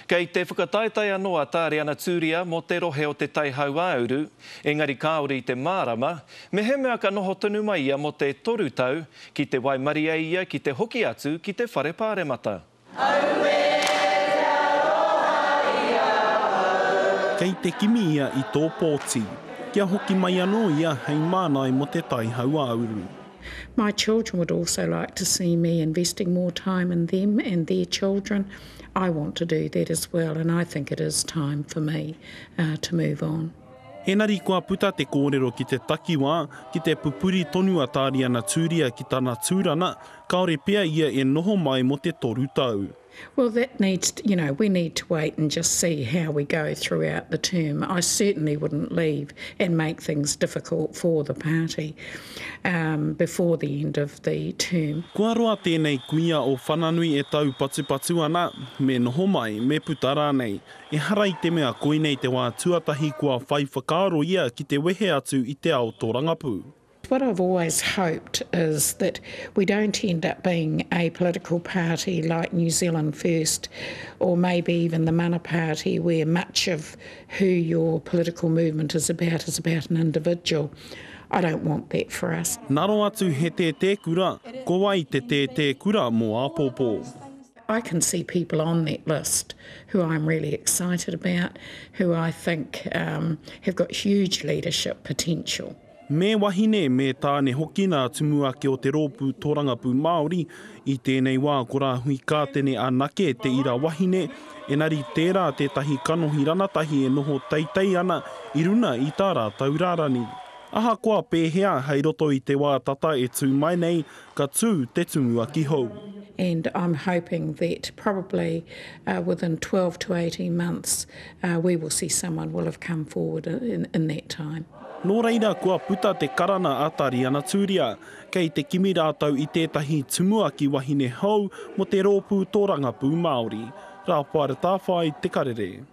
Kei te whakataetai anoa tāre ana tūria mo te rohe o te taihau āuru, engari kāore i te mārama, me he mea ka noho tonu mai ia mo te toru tau, ki te waimaria ia, ki te hoki atu, ki te whare pāremata. Kei te kimi ia i tō pōti, kia hoki mai anō ia hei mānai mo te taihau āuru. My children would also like to see me investing more time in them and their children. I want to do that as well, and I think it is time for me to move on. Engari kua puta te kōrero ki te takiwā, ki te pupuri tonua tāri ana tūria ki tāna tūrana, kaore pea ia e noho mai mo te toru tau. Well, that needs, we need to wait and just see how we go throughout the term. I certainly wouldn't leave and make things difficult for the party before the end of the term. Kua roa tēnei kuia o whananui e tau patu ana, me noho mai, me putara nei. E hara i te mea koinei te wā tuatahi kua whai whakaaro ia ki te wehe atu i te ao tō rangapu. What I've always hoped is that we don't end up being a political party like New Zealand First, or maybe even the Mana Party, where much of who your political movement is about an individual. I don't want that for us. Naro atu he te kura, ko wai te kura mo āpōpō. I can see people on that list who I'm really excited about, who I think have got huge leadership potential. Me wahine me tāne hoki nā tumuake o te rōpū tōrangapu Māori i tēnei wā kora hui kātene anake te ira wahine, enari tērā tētahi kanohi ranatahi e noho teitei ana i runa i tā rātau rārani. Aha koa pēhea hei roto i te wā tata e tū mai nei, ka tū te tumua ki hou. And I'm hoping that probably within 12 to 18 months we will see someone will have come forward in that time. Nō reira kua puta te karana atari ana tūria, kei te kimi rātau i tētahi tumuaki wahine hou mo te rōpū tōrangapu Māori. Rā whaare tāwhai te karere.